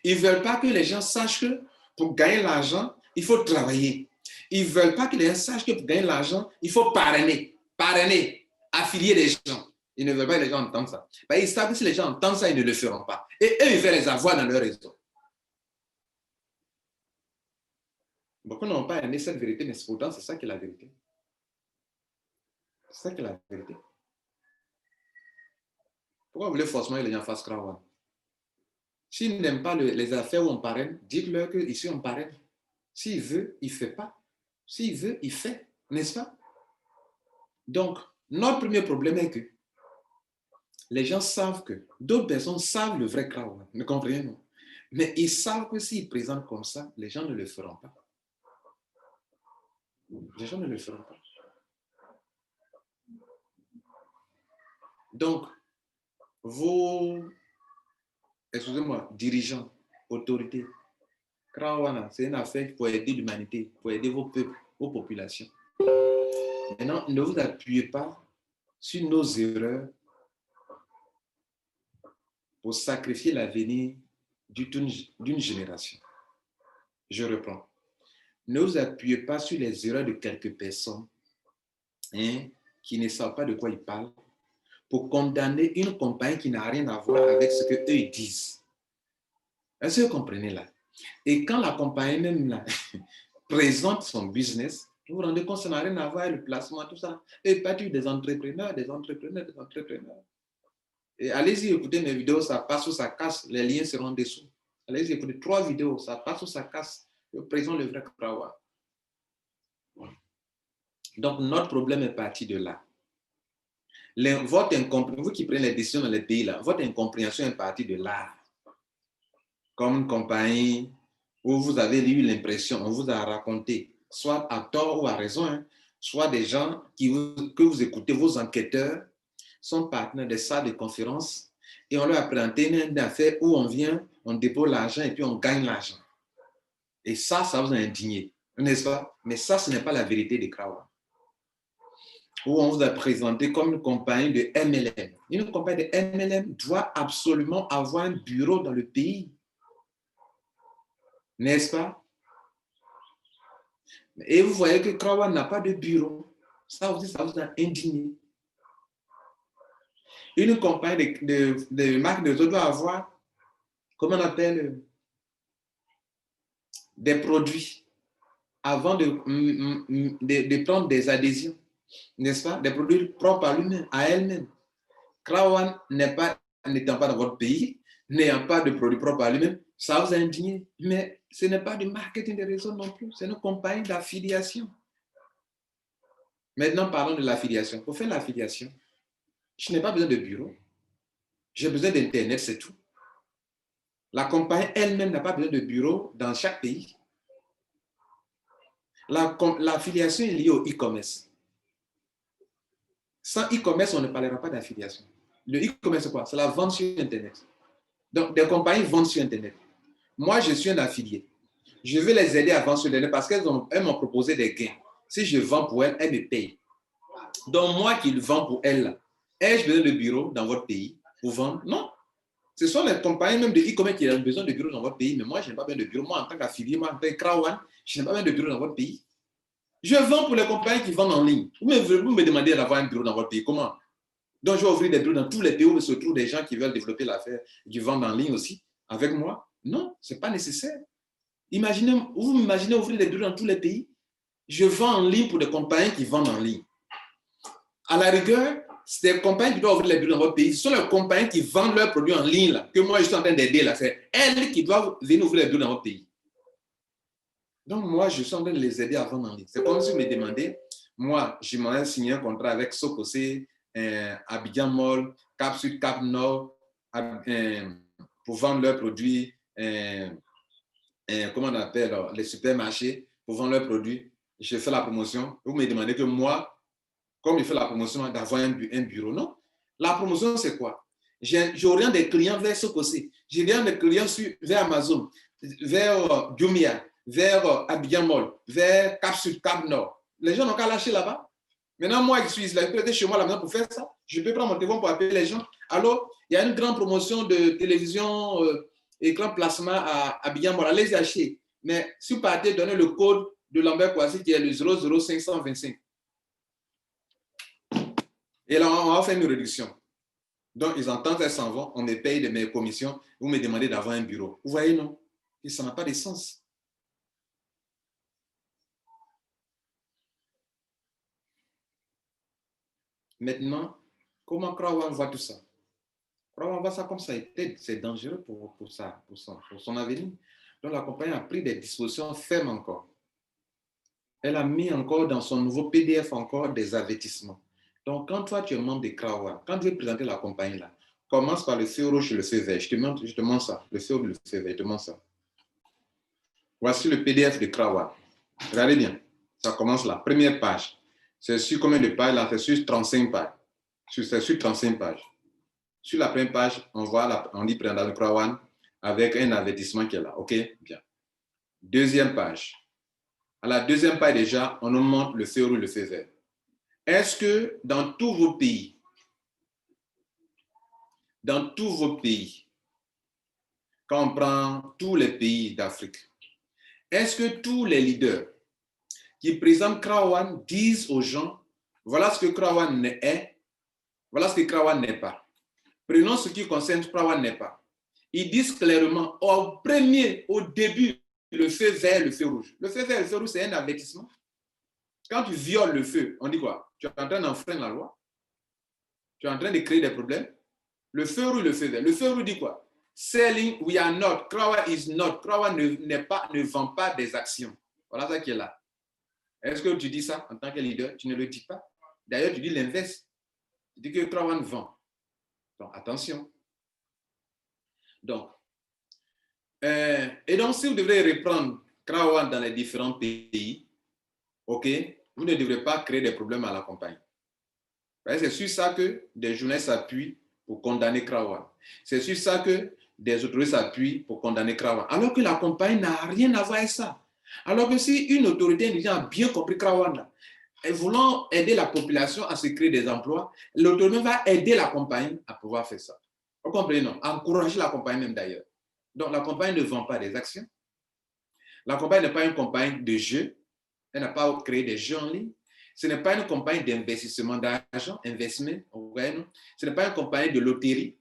S1: Ils ne veulent pas que les gens sachent que pour gagner l'argent, il faut travailler. Ils ne veulent pas que les gens sachent que pour gagner l'argent, il faut parrainer, affilier les gens. Ils ne veulent pas que les gens entendent ça. Ils savent que si les gens entendent ça, ils ne le feront pas. Et eux, ils veulent les avoir dans leur réseau. Beaucoup n'ont pas aimé cette vérité, mais pourtant, c'est ça qui est la vérité. C'est ça qui est la vérité. Pourquoi vous voulez forcément que les gens fassent Krawan? S'ils n'aiment pas les affaires où on parraine, dites-leur qu'ici on parraine. S'il veut, il ne fait pas. S'il veut, il fait. N'est-ce pas? Donc, notre premier problème est que les gens savent que d'autres personnes savent le vrai Krawan. Ne comprenez pas? Mais ils savent que s'ils présentent comme ça, les gens ne le feront pas. Les gens ne le feront pas. Donc, vos, excusez-moi, dirigeants, autorités, Krawana, c'est une affaire pour aider l'humanité, pour aider vos peuples, vos populations. Maintenant, ne vous appuyez pas sur nos erreurs pour sacrifier l'avenir d'une génération. Je reprends. Ne vous appuyez pas sur les erreurs de quelques personnes qui ne savent pas de quoi ils parlent pour condamner une compagnie qui n'a rien à voir avec ce qu'eux ils disent. Est-ce que vous comprenez là? Et quand la compagnie même là, présente son business, vous vous rendez compte que ça n'a rien à voir avec le placement, tout ça. Et pas des entrepreneurs. Et allez-y écouter mes vidéos, ça passe ou ça casse, les liens seront dessous. Allez-y écouter 3 vidéos, ça passe ou ça casse. Le président le vrai Krawa. Donc notre problème est parti de là. Vous qui prenez les décisions dans les pays là, votre incompréhension est partie de là. Comme une compagnie où vous avez eu l'impression, on vous a raconté, soit à tort ou à raison, soit des gens que vous écoutez, vos enquêteurs, sont partenaires des salles de conférence et on leur a présenté une affaire où on vient, on dépose l'argent et puis on gagne l'argent. Et ça vous a indigné, n'est-ce pas? Mais ça, ce n'est pas la vérité de Krawa. Où on vous a présenté comme une compagnie de MLM. Une compagnie de MLM doit absolument avoir un bureau dans le pays. N'est-ce pas? Et vous voyez que Krawa n'a pas de bureau. Ça aussi, ça vous a indigné. Une compagnie de marque de réseau doit avoir, comment on appelle, des produits avant de prendre des adhésions. N'est-ce pas? Des produits propres à elle-même. Krawan n'étant pas dans votre pays, n'ayant pas de produits propres à lui-même, ça vous a indigné. Mais ce n'est pas du marketing de réseau non plus, c'est une compagnie d'affiliation. Maintenant, parlons de l'affiliation. Pour faire l'affiliation, je n'ai pas besoin de bureau. J'ai besoin d'Internet, c'est tout. La compagnie elle-même n'a pas besoin de bureau dans chaque pays. L'affiliation est liée au e-commerce. Sans e-commerce, on ne parlera pas d'affiliation. Le e-commerce, c'est quoi? C'est la vente sur Internet. Donc, des compagnies vendent sur Internet. Moi, je suis un affilié. Je veux les aider à vendre sur Internet parce qu'elles m'ont proposé des gains. Si je vends pour elles, elles me payent. Donc, moi qui le vends pour elles, ai-je besoin de bureau dans votre pays pour vendre? Non. Ce sont les compagnies même de e-commerce qui ont besoin de bureau dans votre pays, mais moi, je n'ai pas besoin de bureau. Moi, en tant qu'affilié, moi, en tant que Krawan, je n'ai pas besoin de bureau dans votre pays. Je vends pour les compagnies qui vendent en ligne. Vous me demandez d'avoir un bureau dans votre pays. Comment? Donc, je vais ouvrir des bureaux dans tous les pays où se trouvent des gens qui veulent développer l'affaire, qui vendent en ligne aussi, avec moi. Non, ce n'est pas nécessaire. Vous m'imaginez ouvrir des bureaux dans tous les pays? Je vends en ligne pour des compagnies qui vendent en ligne. À la rigueur, c'est des compagnies qui doivent ouvrir les bureaux dans votre pays. Ce sont les compagnies qui vendent leurs produits en ligne, là, que moi, je suis en train d'aider. Là. C'est elles qui doivent venir ouvrir les bureaux dans votre pays. Donc, moi, je suis en train de les aider à vendre en ligne. C'est comme si vous me demandez, moi, je m'en signé un contrat avec Sokosé, Abidjan Mall, Cap Sud, Cap Nord, pour vendre leurs produits, comment on appelle, les supermarchés, pour vendre leurs produits. Je fais la promotion. Vous me demandez que moi, comme je fais la promotion, d'avoir un bureau. Non. La promotion, c'est quoi? J'oriente des clients vers Sokosé. J'oriente des clients vers Amazon, vers Jumia, vers Abidjan Mall, vers Cap Sud, Cap Nord. Les gens n'ont qu'à lâcher là-bas. Maintenant, moi qui suis là, je peux être chez moi là-bas pour faire ça. Je peux prendre mon téléphone pour appeler les gens. Alors, il y a une grande promotion de télévision, écran plasma à Abidjan Mall. Allez-y acheter. Mais si vous partez, donnez le code de Lambert Kouassi qui est le 00525. Et là, on va faire une réduction. Donc, ils entendent, elles s'en vont, on me paye de mes commissions, vous me demandez d'avoir un bureau. Vous voyez, non? Et ça n'a pas de sens. Maintenant, comment Krawan voit tout ça? Krawan voit ça comme ça. C'est dangereux pour son avenir. Donc, la compagnie a pris des dispositions fermes encore. Elle a mis encore dans son nouveau PDF encore des avertissements. Donc, quand toi, tu es membre de Krawan, quand tu veux présenter la compagnie là, commence par le feu rouge et le feu vert. Je te montre ça. Le feu rouge et le feu vert, je te montre ça. Voici le PDF de Krawan. Regardez bien. Ça commence là. Première page. C'est sur combien de pages là? C'est sur 35 pages. C'est sur 35 pages. Sur la première page, on dit présentation de Krawan avec un avertissement qui est là. OK? Bien. Deuxième page. À la deuxième page déjà, on nous montre le feu rouge et le feu vert. est-ce que dans tous vos pays, quand on prend tous les pays d'Afrique, est-ce que tous les leaders qui présentent Krawan disent aux gens, voilà ce que Krawan est, voilà ce que Krawan n'est pas. Prenons ce qui concerne Krawan n'est pas. Ils disent clairement, au début, le feu vert, le feu rouge. Le feu vert, le feu rouge, c'est un avertissement. Quand tu violes le feu, on dit quoi? Tu es en train d'enfreindre la loi. Tu es en train de créer des problèmes. Le feu rouge, le feu vert. Le feu rouge dit quoi? Selling, we are not. Krawan is not. Krawan ne vend pas des actions. Voilà ça qui est là. Est-ce que tu dis ça en tant que leader? Tu ne le dis pas. D'ailleurs, tu dis l'inverse. Tu dis que Krawan vend. Donc, attention. Donc, et donc, si vous devrez reprendre Krawan dans les différents pays, ok, vous ne devrez pas créer des problèmes à la campagne. C'est sur ça que des journalistes s'appuient pour condamner Krawan. C'est sur ça que des autorités s'appuient pour condamner Krawan. Alors que la campagne n'a rien à voir avec ça. Alors que si une autorité indigène a bien compris Krawan, et voulant aider la population à se créer des emplois, l'autorité va aider la campagne à pouvoir faire ça. Vous comprenez, non? Encourager la campagne même d'ailleurs. Donc la campagne ne vend pas des actions. La campagne n'est pas une campagne de jeux. Elle n'a pas créé des jeux en ligne. Ce n'est pas une campagne d'investissement d'argent, investment, ce n'est pas une campagne de loterie,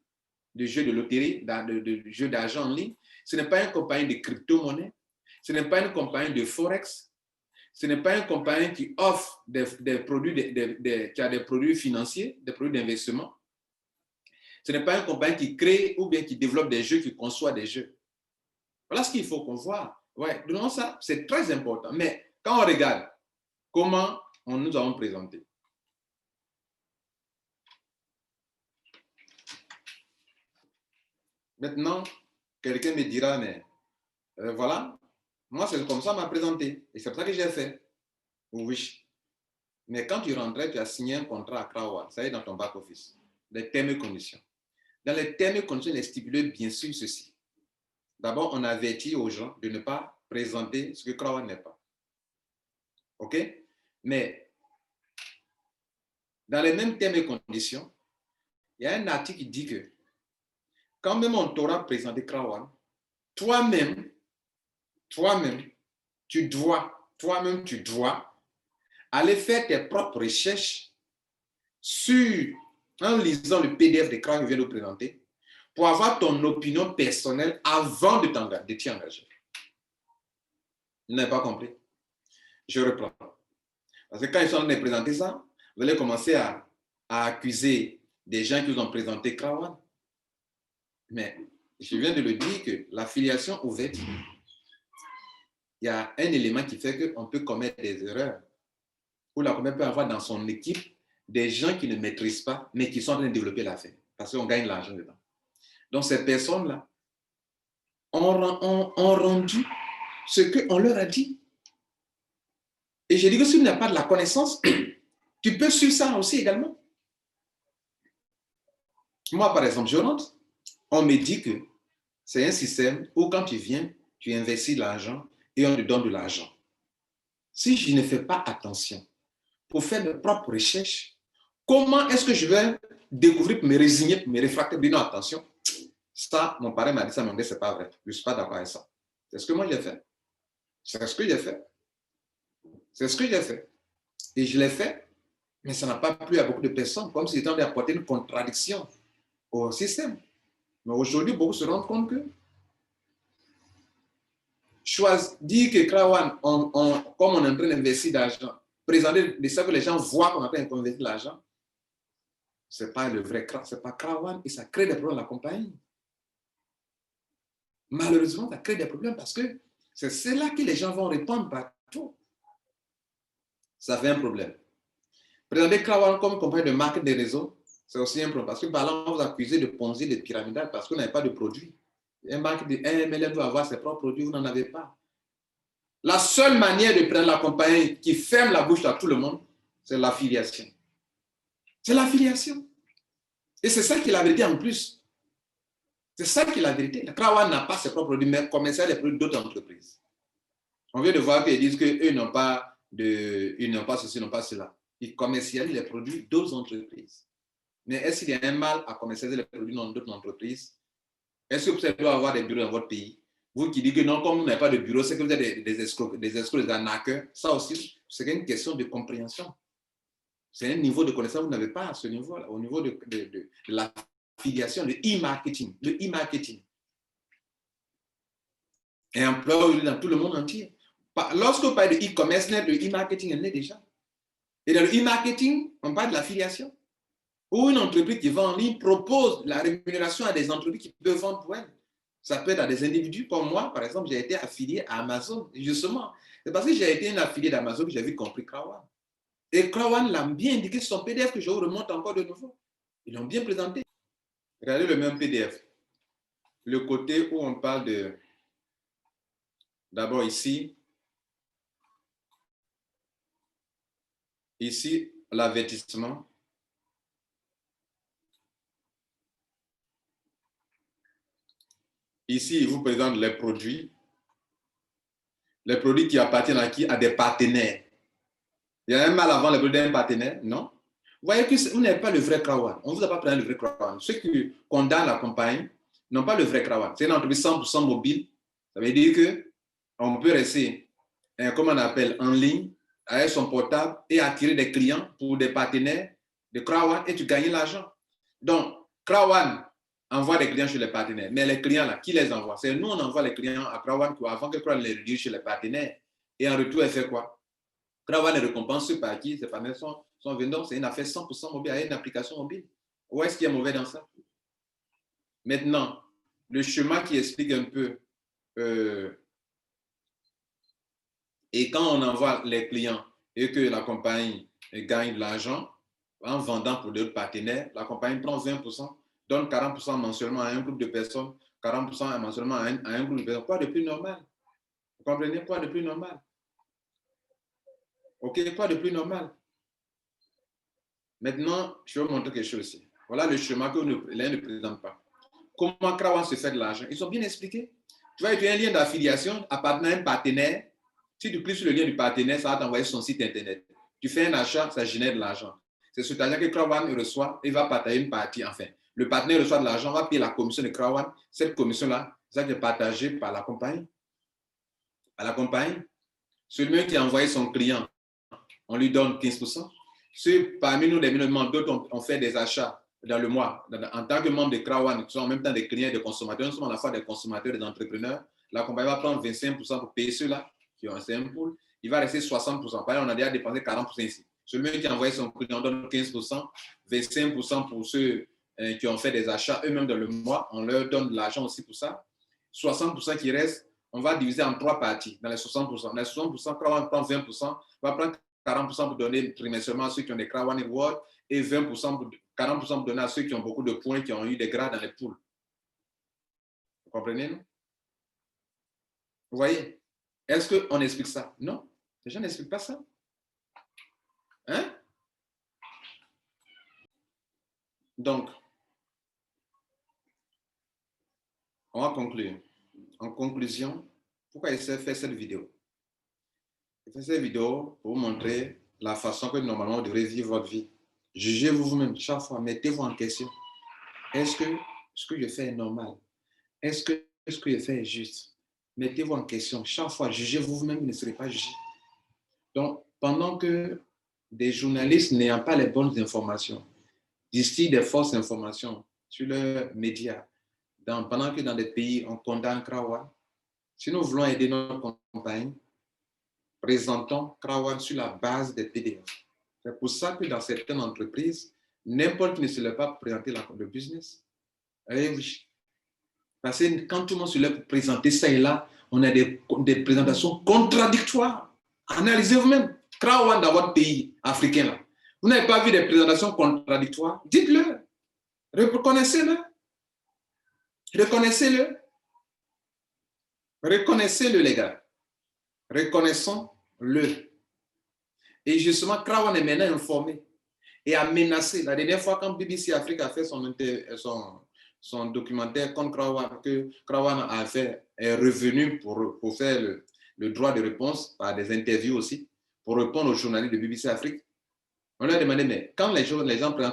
S1: de jeux de loterie, de jeux d'argent en ligne. Ce n'est pas une campagne de crypto-monnaie. Ce n'est pas une campagne de forex. Ce n'est pas une compagnie qui offre des produits, qui a des produits financiers, des produits d'investissement. Ce n'est pas une compagnie qui crée ou bien qui développe des jeux, qui conçoit des jeux. Voilà ce qu'il faut qu'on voit. Ouais, donc ça, c'est très important. Mais quand on regarde comment nous avons présenté, maintenant, quelqu'un me dira, mais voilà, moi, c'est comme ça qu'on m'a présenté. Et c'est pour ça que j'ai fait. Oui. Mais quand tu rentrais, tu as signé un contrat à Krawa, ça y est dans ton back-office. Les termes et conditions. Dans les termes et conditions, il est stipulé bien sûr ceci. D'abord, on avertit aux gens de ne pas présenter ce que Krawa n'est pas. OK? Mais dans les mêmes termes et conditions, il y a un article qui dit que quand même on t'aura présenté Krawa, toi-même, tu dois aller faire tes propres recherches en lisant le PDF de Krawa que je viens de présenter pour avoir ton opinion personnelle avant de t'y engager. Vous n'avez pas compris? Je reprends. Parce que quand ils sont en train de présenter ça, vous allez commencer à accuser des gens qui vous ont présenté Krawan. Mais je viens de le dire que l'affiliation ouverte, il y a un élément qui fait qu'on peut commettre des erreurs. Ou la compagnie peut avoir dans son équipe des gens qui ne maîtrisent pas, mais qui sont en train de développer l'affaire. Parce qu'on gagne l'argent dedans. Donc ces personnes-là ont rendu ce qu'on leur a dit. Et je dis que si tu n'as pas de la connaissance, tu peux suivre ça aussi également. Moi, par exemple, je rentre, on me dit que c'est un système où quand tu viens, tu investis l'argent et on te donne de l'argent. Si je ne fais pas attention pour faire mes propres recherches, comment est-ce que je vais découvrir, pour me résigner, pour me réfracter, dire non, attention, ça, mon parrain m'a dit ça, mais c'est pas vrai. Je ne suis pas d'accord avec ça. C'est ce que moi j'ai fait. C'est ce que j'ai fait. C'est ce que j'ai fait. Et je l'ai fait, mais ça n'a pas plu à beaucoup de personnes, comme si c'était en train d'apporter une contradiction au système. Mais aujourd'hui, beaucoup se rendent compte que dire que Krawan, comme on est en train d'investir d'argent, présenter de ça que les gens voient qu'on est en train d'investir l'argent, ce n'est pas le vrai Krawan, ce n'est pas Krawan et ça crée des problèmes à la compagnie. Malheureusement, ça crée des problèmes parce que c'est là que les gens vont répondre partout. Ça fait un problème. Présenter Krawan comme compagnie de marque des réseaux, c'est aussi un problème parce que par là, on vous accuse de Ponzi, de pyramidal parce que vous n'avez pas de produit. Un banque de MLM doit avoir ses propres produits, vous n'en avez pas. La seule manière de prendre la compagnie qui ferme la bouche à tout le monde, c'est l'affiliation. C'est l'affiliation. Et c'est ça qui est la vérité en plus. C'est ça qui est la vérité. La Krawan n'a pas ses propres produits, mais commercial les produits d'autres entreprises. On vient de voir qu'ils disent qu'eux n'ont pas ceci, n'ont pas cela. il commercialise les produits d'autres entreprises. Mais est-ce qu'il y a un mal à commercialiser les produits d'autres entreprises? Est-ce que vous devez avoir des bureaux dans votre pays? Vous qui dites que non, comme vous n'avez pas de bureau, c'est que vous êtes des escrocs, des arnaqueurs. Ça aussi, c'est une question de compréhension. C'est un niveau de connaissance que vous n'avez pas à ce niveau-là, au niveau de l'affiliation, de e-marketing. Le e-marketing est employé dans tout le monde entier. Lorsque vous parlez de e-commerce, le e-marketing est né déjà. Et dans le e-marketing, on parle de l'affiliation. Ou une entreprise qui vend en ligne propose la rémunération à des entreprises qui peuvent vendre pour elle. Ça peut être à des individus comme moi, par exemple, j'ai été affilié à Amazon, justement. C'est parce que j'ai été un affilié d'Amazon que j'ai vu compris Krawan. Et Krawan l'a bien indiqué sur son PDF que je vous remonte encore de nouveau. Ils l'ont bien présenté. Regardez le même PDF. Le côté où on parle de... D'abord ici, l'avertissement. Ici, il vous présente les produits. Les produits qui appartiennent à qui? À des partenaires. Il y a un mal avant les produits d'un partenaire? Non. Vous voyez que vous n'avez pas le vrai Krawan. On ne vous a pas pris le vrai Krawan. Ceux qui condamnent la compagnie n'ont pas le vrai Krawan. C'est une entreprise 100% mobile. Ça veut dire qu'on peut rester, comment on appelle, en ligne, avec son portable et attirer des clients pour des partenaires de Krawan et tu gagnes l'argent. Donc, Krawan envoie des clients chez les partenaires. Mais les clients, là, qui les envoie? C'est nous, on envoie les clients à Krawan avant que Krawan les redirige chez les partenaires. Et en retour, elle fait quoi? Krawan les récompense ceux par qui ces partenaires sont vendeurs. C'est une affaire 100% mobile, avec une application mobile. Où est-ce qu'il y a mauvais dans ça? Maintenant, le schéma qui explique un peu et quand on envoie les clients et que la compagnie gagne de l'argent en vendant pour d'autres partenaires, la compagnie prend 20%, donne 40% mensuellement à un groupe de personnes, 40% mensuellement à un groupe de personnes. Quoi de plus normal? Vous comprenez? Quoi de plus normal? OK, quoi de plus normal? Maintenant, je vais vous montrer quelque chose ici. Voilà le schéma que l'un ne présente pas. Comment Krawan se fait de l'argent? Ils ont bien expliqué. Tu vas utiliser un lien d'affiliation appartenant à un partenaire. Si tu cliques sur le lien du partenaire, ça va t'envoyer son site internet. Tu fais un achat, ça génère de l'argent. C'est cet argent que Krawan reçoit et va partager une partie. Enfin, le partenaire reçoit de l'argent, va payer la commission de Krawan. Cette commission-là, ça est partagée par la compagnie. Par la compagnie. Celui qui a envoyé son client, on lui donne 15%. Ceux parmi nous, des membres, d'autres ont fait des achats dans le mois. En tant que membre de Krawan, qui sont en même temps des clients et des consommateurs, nous sommes à la fois des consommateurs et des entrepreneurs. La compagnie va prendre 25% pour payer ceux-là qui ont un pool. Il va rester 60%. Par exemple, on a déjà dépensé 40% ici. Celui qui a envoyé son client, on donne 15%, 25% pour ceux qui ont fait des achats eux-mêmes dans le mois. On leur donne de l'argent aussi pour ça. 60% qui reste, on va diviser en 3 parties. Dans les 60%, dans les 60%, Krawan prend 20%, va prendre 40% pour donner trimestriellement à ceux qui ont des Krawan Awards et 40% pour donner à ceux qui ont beaucoup de points, qui ont eu des grades dans les poules. Vous comprenez, non? Vous voyez? Est-ce qu'on explique ça? Non, les gens n'expliquent pas ça. Hein? Donc, on va conclure. En conclusion, pourquoi j'ai fait cette vidéo? J'ai fait cette vidéo pour vous montrer la façon que normalement vous devrez vivre votre vie. Jugez-vous vous-même chaque fois, mettez-vous en question. Est-ce que ce que je fais est normal? Est-ce que ce que je fais est juste? Mettez-vous en question. Chaque fois, jugez-vous vous-même, vous ne serez pas jugé. Donc, pendant que des journalistes n'ayant pas les bonnes informations, distillent des fausses informations sur leurs médias, pendant que dans des pays, on condamne Krawan, si nous voulons aider notre compagnie, présentons Krawan sur la base des PDF. C'est pour ça que dans certaines entreprises, n'importe qui ne se lève pas pour présenter le business. Et oui. Parce que quand tout le monde se lève pour présenter ça et là, on a des présentations contradictoires. Analysez vous-même. Krawan dans votre pays africain, là. Vous n'avez pas vu des présentations contradictoires? Dites-le. Reconnaissez-le. Reconnaissez-le. Reconnaissez-le, les gars. Reconnaissons-le. Et justement, Krawan est maintenant informé et a menacé. La dernière fois, quand BBC Afrique a fait son documentaire contre Krawan, que Krawan est revenu pour faire le droit de réponse par des interviews aussi, pour répondre aux journalistes de BBC Afrique. On leur a demandé, mais quand les gens prennent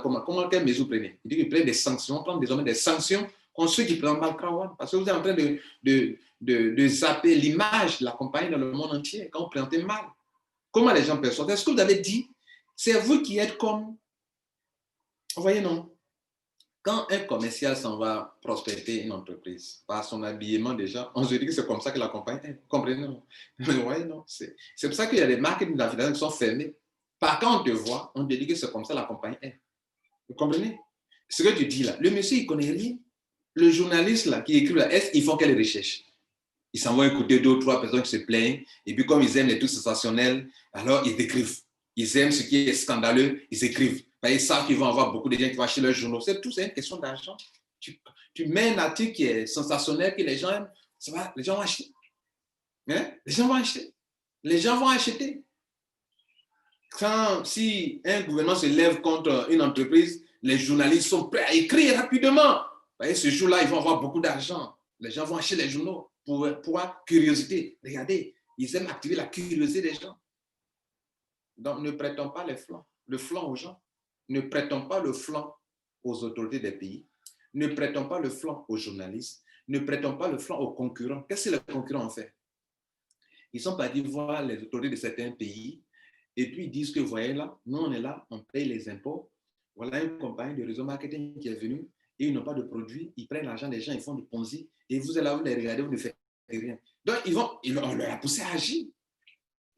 S1: quelles mesures prenez? Il dit qu'ils prennent des sanctions, on prend désormais des sanctions contre ceux qui prennent mal Krawan. Parce que vous êtes en train de zapper l'image de la compagnie dans le monde entier quand vous présentez mal. Comment les gens perçoivent? Est-ce que vous avez dit, c'est vous qui êtes comme... Vous voyez, non? Quand un commercial s'en va prospecter une entreprise, par son habillement déjà, on se dit que c'est comme ça que la compagnie est. Comprenez, non? Mais vous voyez, non? C'est pour ça qu'il y a des marques d'affiliation qui sont fermées. Par quand on te voit, on te dit que c'est comme ça la compagnie est. Vous comprenez? Ce que tu dis là, le monsieur, il ne connaît rien. Le journaliste là, qui écrit là, ils font quelle recherche? Ils s'en vont écouter 2 ou 3 personnes qui se plaignent, et puis comme ils aiment les trucs sensationnels, alors ils écrivent. Ils aiment ce qui est scandaleux, ils écrivent. Ils savent qu'ils vont avoir beaucoup de gens qui vont acheter leurs journaux. C'est tout, c'est une question d'argent. Tu mets un article qui est sensationnel, que les gens aiment, ça va, les gens vont acheter. Hein? Les gens vont acheter. Les gens vont acheter. Si un gouvernement se lève contre une entreprise, les journalistes sont prêts à écrire rapidement. Ce jour-là, ils vont avoir beaucoup d'argent. Les gens vont acheter les journaux pour curiosité. Regardez, ils aiment activer la curiosité des gens. Donc, ne prêtons pas le flanc aux gens. Ne prêtons pas le flanc aux autorités des pays. Ne prêtons pas le flanc aux journalistes. Ne prêtons pas le flanc aux concurrents. Qu'est-ce que les concurrents ont fait? Ils sont partis voir les autorités de certains pays et puis ils disent que, voyez là, nous on est là, on paye les impôts. Voilà une compagnie de réseau marketing qui est venue et ils n'ont pas de produits. Ils prennent l'argent des gens, ils font du Ponzi et vous êtes là, vous les regardez, vous ne faites rien. Donc, on leur a poussé à agir.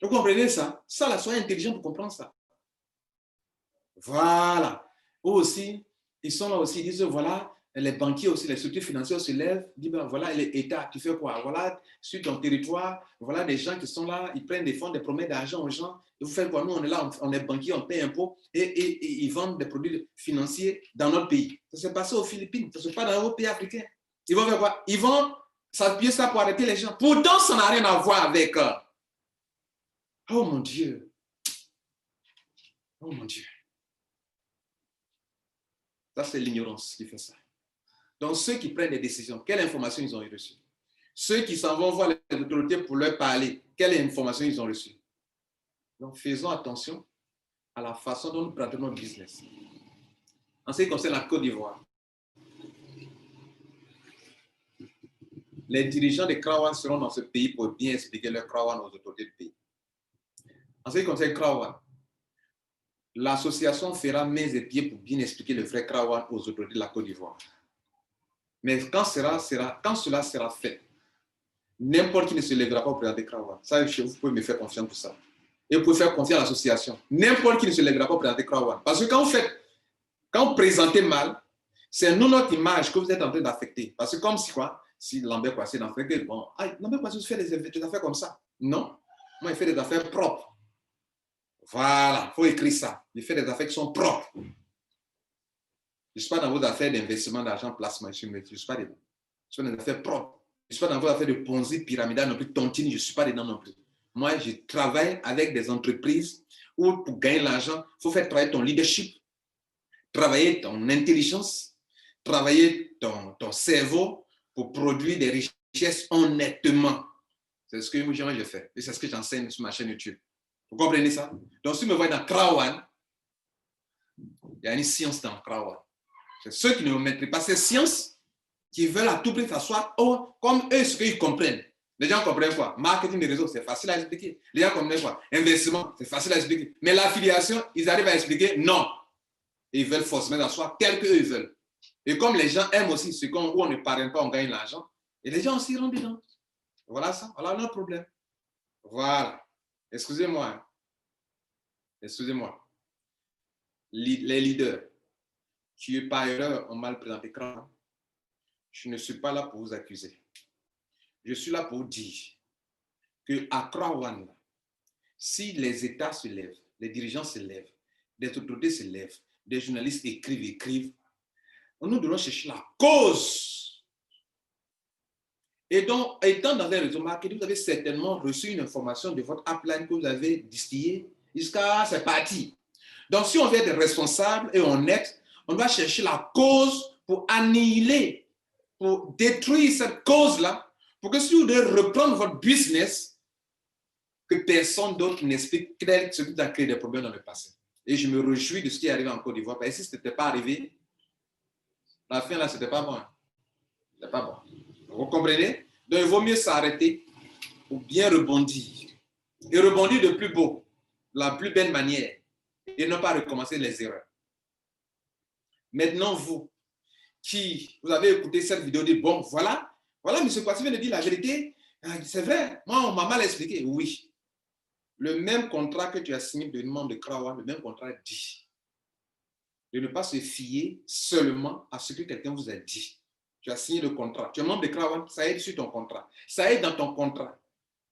S1: Vous comprenez ça? Ça, là, soyez intelligent pour comprendre ça. Voilà. Eux aussi, ils sont là aussi, ils disent, voilà, les banquiers aussi, les structures financières se lèvent, disent, ben, voilà, l'État, tu fais quoi? Voilà, sur ton territoire, voilà des gens qui sont là, ils prennent des fonds, des promesses d'argent aux gens, et vous faites quoi? Nous, on est là, on est banquiers, on paye impôts, et ils vendent des produits financiers dans notre pays. Ça s'est passé aux Philippines, ça ne se passe pas dans nos pays africains. Ils vont faire quoi? Ils vont s'appuyer ça pour arrêter les gens. Pourtant, ça n'a rien à voir avec... Oh mon Dieu! Oh mon Dieu! Ça, c'est l'ignorance qui fait ça. Donc, ceux qui prennent des décisions, quelle information ils ont reçue? Ceux qui s'en vont voir les autorités pour leur parler, quelle information ils ont reçue? Donc, faisons attention à la façon dont nous pratiquons notre business. En ce qui concerne la Côte d'Ivoire, les dirigeants des Krawan seront dans ce pays pour bien expliquer leur Krawan aux autorités du pays. En ce qui concerne Krawan, l'association fera mains et pieds pour bien expliquer le vrai Krawan aux autorités de la Côte d'Ivoire. Mais quand cela sera fait, n'importe qui ne se lèvera pas pour présenter Krawan. Ça, vous pouvez me faire confiance pour ça. Et vous pouvez faire confiance à l'association. N'importe qui ne se lèvera pas pour présenter Krawan. Parce que quand vous présentez mal, c'est notre image que vous êtes en train d'affecter. Parce que comme si quoi, si Lambert Kwasi est d'affecter, bon, Lambert Kwasi fait des affaires comme ça. Non, moi, il fait des affaires propres. Voilà, il faut écrire ça. Il fait des affaires qui sont propres. Je ne suis pas dans vos affaires d'investissement, d'argent, placement. Je ne suis pas dedans. Je suis dans des affaires propres. Je ne suis pas dans vos affaires de Ponzi, pyramidal, non plus, tontine, je ne suis pas dedans non plus. Moi, je travaille avec des entreprises où pour gagner l'argent, il faut faire travailler ton leadership, travailler ton intelligence, travailler ton cerveau pour produire des richesses honnêtement. C'est ce que moi, je fais. Et c'est ce que j'enseigne sur ma chaîne YouTube. Vous comprenez ça? Donc, si vous me voyez dans Krawan, il y a une science dans Krawan. C'est ceux qui ne maîtrisent pas ces sciences qui veulent à tout prix s'asseoir comme eux, ce qu'ils comprennent. Les gens comprennent quoi? Marketing des réseaux, c'est facile à expliquer. Les gens comprennent quoi? Investissement, c'est facile à expliquer. Mais l'affiliation, ils arrivent à expliquer non. Ils veulent forcément s'asseoir tel qu'eux veulent. Et comme les gens aiment aussi ce où on ne parraine pas, on gagne l'argent, et les gens aussi rentrent dedans. Voilà ça, voilà notre problème. Voilà. Excusez-moi. Excusez-moi. Les leaders qui, par erreur, ont mal présenté Krawan, je ne suis pas là pour vous accuser. Je suis là pour vous dire qu'à Krawan, si les États se lèvent, les dirigeants se lèvent, des autorités se lèvent, des journalistes écrivent, nous devons chercher la cause. Et donc, étant dans un réseau marketing, vous avez certainement reçu une information de votre upline que vous avez distillée jusqu'à c'est parti. Donc, si on veut être responsable et honnête, on doit chercher la cause pour annihiler, pour détruire cette cause-là, pour que si vous devez reprendre votre business, que personne d'autre n'explique ce qui a créé des problèmes dans le passé. Et je me réjouis de ce qui est arrivé en Côte d'Ivoire. Parce que si ce n'était pas arrivé, la fin là, ce n'était pas bon. C'était pas bon. Vous comprenez? Donc, il vaut mieux s'arrêter pour bien rebondir. Et rebondir de plus beau, la plus belle manière. Et ne pas recommencer les erreurs. Maintenant, vous vous avez écouté cette vidéo, dites, bon, voilà, M. Kwasi vient de dire la vérité. C'est vrai, moi, on m'a mal expliqué. Oui. Le même contrat que tu as signé de membre de Krawa, le même contrat dit de ne pas se fier seulement à ce que quelqu'un vous a dit. Tu as signé le contrat. Tu es membre de Krawa, ça aide sur ton contrat. Ça aide dans ton contrat.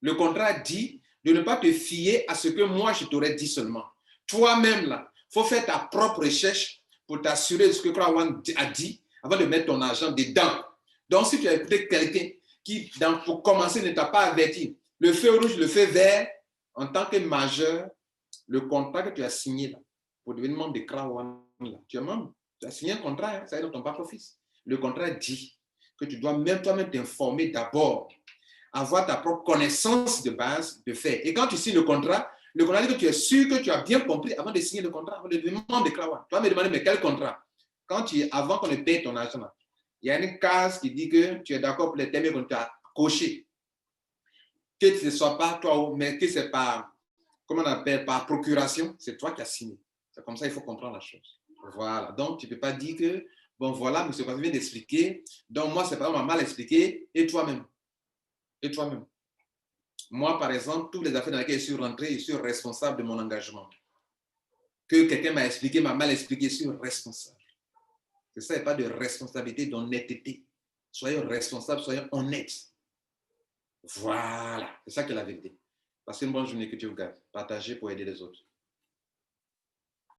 S1: Le contrat dit de ne pas te fier à ce que moi, je t'aurais dit seulement. Toi-même, là, il faut faire ta propre recherche pour t'assurer de ce que Krawa a dit avant de mettre ton argent dedans. Donc, si tu as écouté quelqu'un qui, pour commencer, ne t'a pas averti, le feu rouge, le feu vert, en tant que majeur, le contrat que tu as signé là, pour devenir membre de Krawa, tu es membre, tu as signé un contrat, hein, ça est dans ton back-office. Le contrat dit que tu dois même toi-même t'informer d'abord, avoir ta propre connaissance de base de fait. Et quand tu signes le contrat dit que tu es sûr que tu as bien compris avant de signer le contrat, avant de devenir membre de Krawa. Tu vas me demander, mais quel contrat? Avant qu'on ne paye ton argent, il y a une case qui dit que tu es d'accord pour les termes qu'on t'a coché. Que ce ne soit pas toi, mais que c'est par, comment on appelle, par procuration, c'est toi qui as signé. C'est comme ça, il faut comprendre la chose. Voilà. Donc, tu ne peux pas dire que, bon, voilà, M. Kwasi vient d'expliquer. Donc, moi, c'est pas mal expliqué. Et toi-même. Et toi-même. Moi, par exemple, toutes les affaires dans lesquelles je suis rentré, je suis responsable de mon engagement. Que quelqu'un m'a expliqué, m'a mal expliqué, je suis responsable. C'est ça, il n'y a pas de responsabilité, d'honnêteté. Soyez responsables, soyez honnêtes. Voilà, c'est ça que la vérité. Passez une bonne journée, que Dieu vous garde. Partagez pour aider les autres.